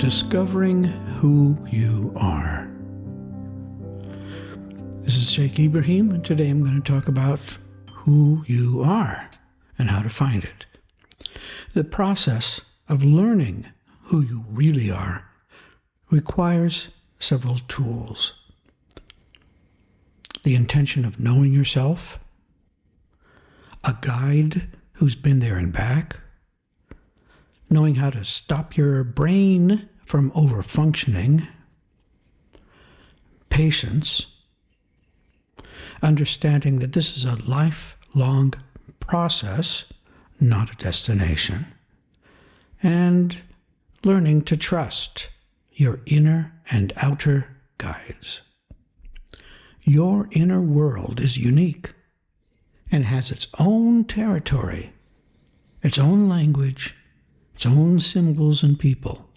Discovering who you are. This is Shaykhibrahim, and today I'm going to talk about who you are and how to find it. The process of learning who you really are requires several tools. The intention of knowing yourself, a guide who's been there and back, knowing how to stop your brain from overfunctioning, patience, understanding that this is a lifelong process, not a destination, and learning to trust your inner and outer guides. Your inner world is unique and has its own territory, its own language, its own symbols and people.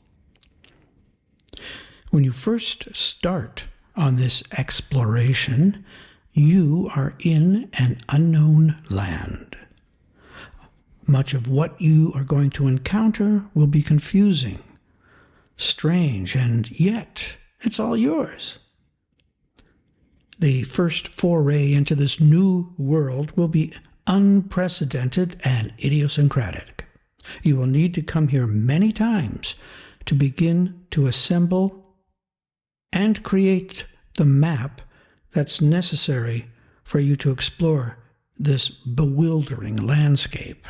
When you first start on this exploration, you are in an unknown land. Much of what you are going to encounter will be confusing, strange, and yet it's all yours. The first foray into this new world will be unprecedented and idiosyncratic. You will need to come here many times to begin to assemble and create the map that's necessary for you to explore this bewildering landscape.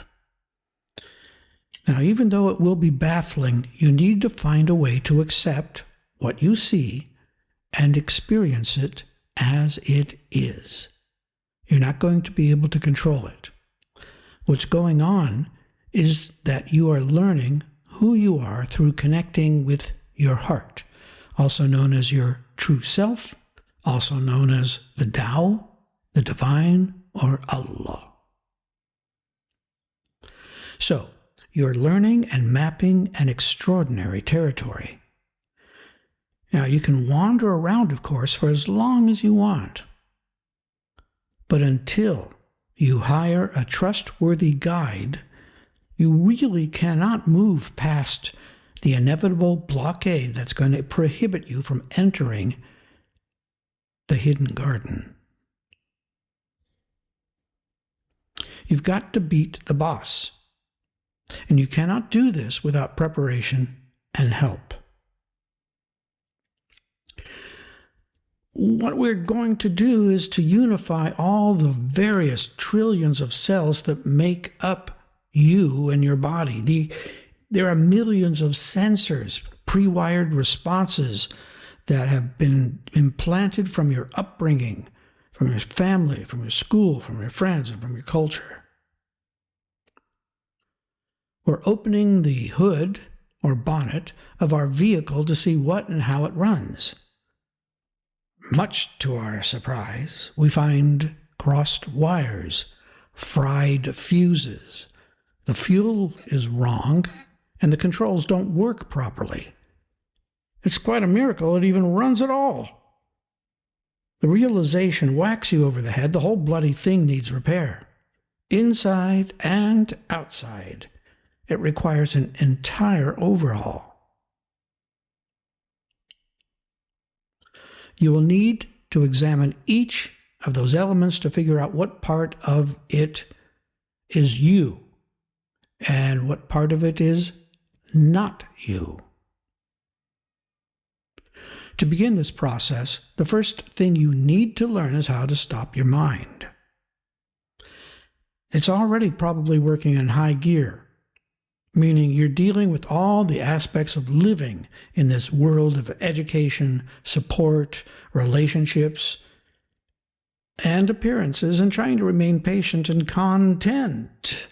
Now, even though it will be baffling, you need to find a way to accept what you see and experience it as it is. You're not going to be able to control it. What's going on is that you are learning who you are through connecting with your heart, also known as your true self, also known as the Tao, the divine, or Allah. So, you're learning and mapping an extraordinary territory. Now, you can wander around, of course, for as long as you want. But until you hire a trustworthy guide, you really cannot move past the inevitable blockade that's going to prohibit you from entering the hidden garden. You've got to beat the boss. And you cannot do this without preparation and help. What we're going to do is to unify all the various trillions of cells that make up you and your body. There are millions of sensors, pre-wired responses that have been implanted from your upbringing, from your family, from your school, from your friends, and from your culture. We're opening the hood or bonnet of our vehicle to see what and how it runs. Much to our surprise, we find crossed wires, fried fuses. The fuel is wrong, and the controls don't work properly. It's quite a miracle it even runs at all. The realization whacks you over the head. The whole bloody thing needs repair, inside and outside. It requires an entire overhaul. You will need to examine each of those elements to figure out what part of it is you and what part of it is not you. To begin this process, the first thing you need to learn is how to stop your mind. It's already probably working in high gear, meaning you're dealing with all the aspects of living in this world of education, support, relationships, and appearances, and trying to remain patient and content.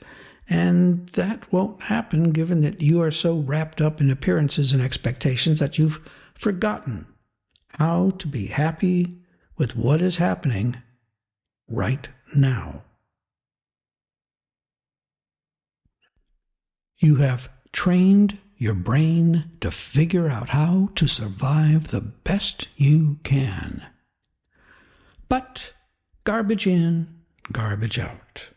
And that won't happen given that you are so wrapped up in appearances and expectations that you've forgotten how to be happy with what is happening right now. You have trained your brain to figure out how to survive the best you can. But garbage in, garbage out.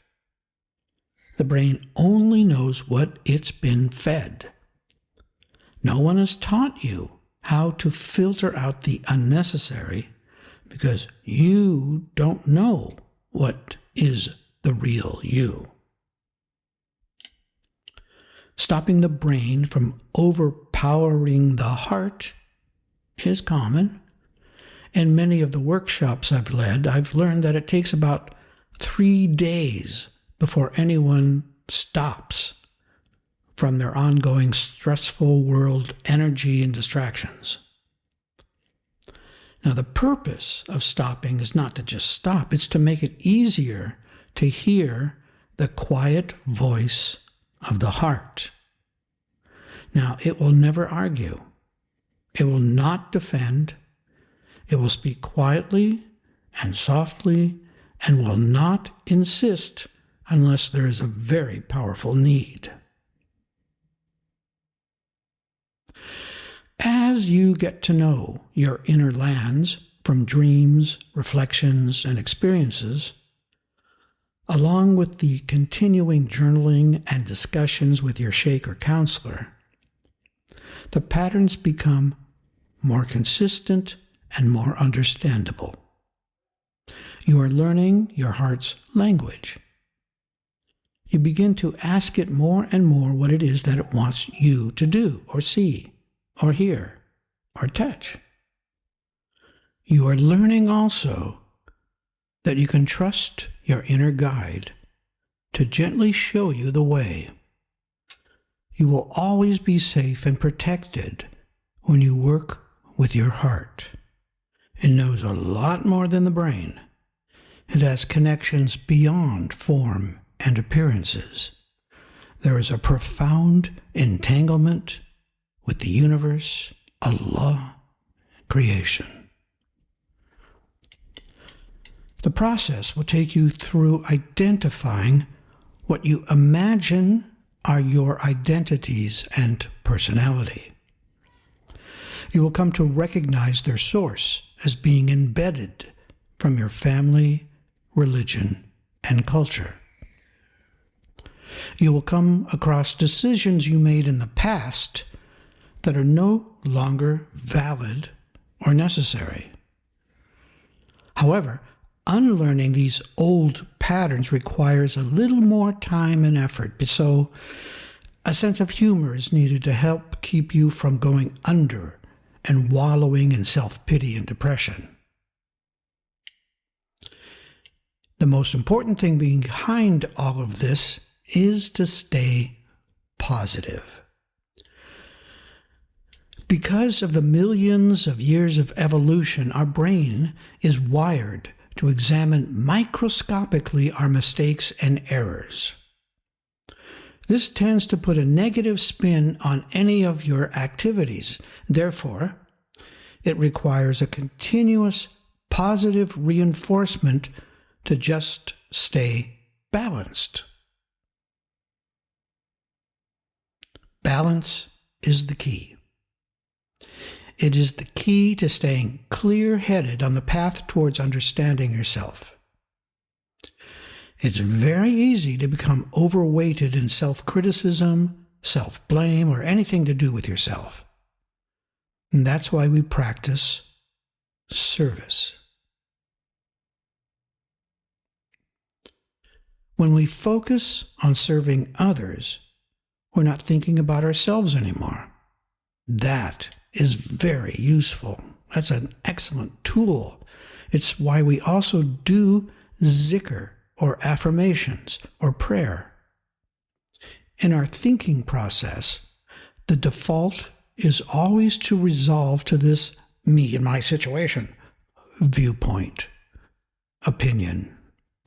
The brain only knows what it's been fed. No one has taught you how to filter out the unnecessary because you don't know what is the real you. Stopping the brain from overpowering the heart is common. In many of the workshops I've led, I've learned that it takes about 3 days before anyone stops from their ongoing stressful world energy and distractions. Now, the purpose of stopping is not to just stop, it's to make it easier to hear the quiet voice of the heart. Now, it will never argue. It will not defend. It will speak quietly and softly and will not insist unless there is a very powerful need. As you get to know your inner lands from dreams, reflections, and experiences, along with the continuing journaling and discussions with your sheikh or counselor, the patterns become more consistent and more understandable. You are learning your heart's language. You begin to ask it more and more what it is that it wants you to do or see or hear or touch. You are learning also that you can trust your inner guide to gently show you the way. You will always be safe and protected when you work with your heart. It knows a lot more than the brain. It has connections beyond form and appearances. There is a profound entanglement with the universe, Allah, creation. The process will take you through identifying what you imagine are your identities and personality. You will come to recognize their source as being embedded from your family, religion, and culture. You will come across decisions you made in the past that are no longer valid or necessary. However, unlearning these old patterns requires a little more time and effort, so a sense of humor is needed to help keep you from going under and wallowing in self-pity and depression. The most important thing behind all of this is to stay positive. Because of the millions of years of evolution, our brain is wired to examine microscopically our mistakes and errors. This tends to put a negative spin on any of your activities. Therefore, it requires a continuous positive reinforcement to just stay balanced. Balance is the key. It is the key to staying clear-headed on the path towards understanding yourself. It's very easy to become overweighted in self-criticism, self-blame, or anything to do with yourself. And that's why we practice service. When we focus on serving others, we're not thinking about ourselves anymore. That is very useful. That's an excellent tool. It's why we also do zikr, or affirmations, or prayer. In our thinking process, the default is always to resolve to this me and my situation viewpoint, opinion,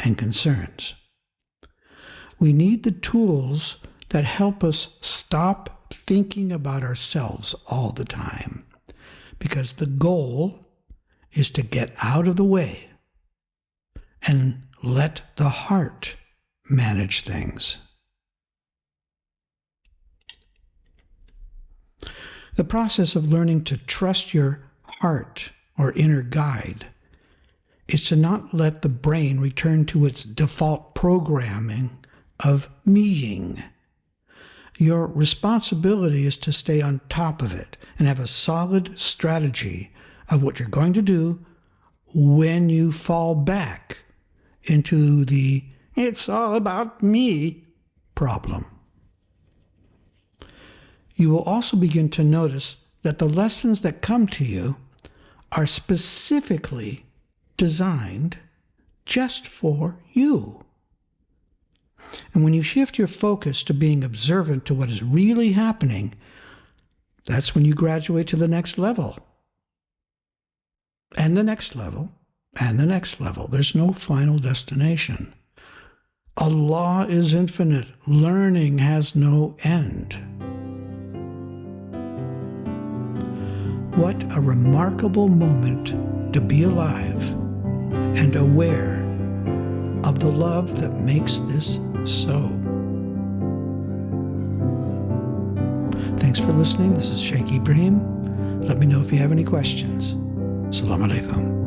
and concerns. We need the tools that help us stop thinking about ourselves all the time, because the goal is to get out of the way and let the heart manage things. The process of learning to trust your heart or inner guide is to not let the brain return to its default programming of meing. Your responsibility is to stay on top of it and have a solid strategy of what you're going to do when you fall back into the "it's all about me" problem. You will also begin to notice that the lessons that come to you are specifically designed just for you. And when you shift your focus to being observant to what is really happening, that's when you graduate to the next level. And the next level, and the next level. There's no final destination. Allah is infinite. Learning has no end. What a remarkable moment to be alive and aware of the love that makes this so. Thanks for listening. This is Shaykh Ibrahim. Let me know if you have any questions. Salaam Alaykum.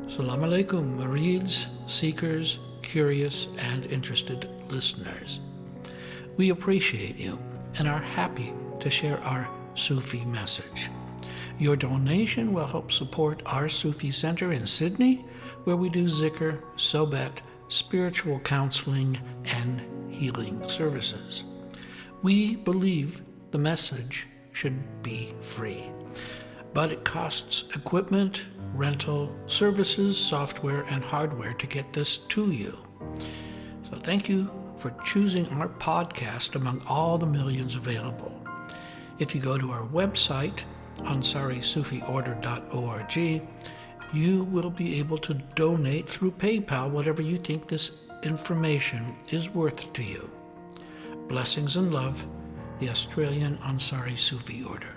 Salaam Alaykum, murids, seekers, curious, and interested listeners. We appreciate you and are happy to share our Sufi message. Your donation will help support our Sufi Center in Sydney, where we do zikr, sohbet, spiritual counseling, and healing services. We believe the message should be free, but it costs equipment, rental, services, software, and hardware to get this to you. So thank you for choosing our podcast among all the millions available. If you go to our website, ansarisufiorder.org, you will be able to donate through PayPal whatever you think this information is worth to you. Blessings and love, the Australian Ansari Sufi Order.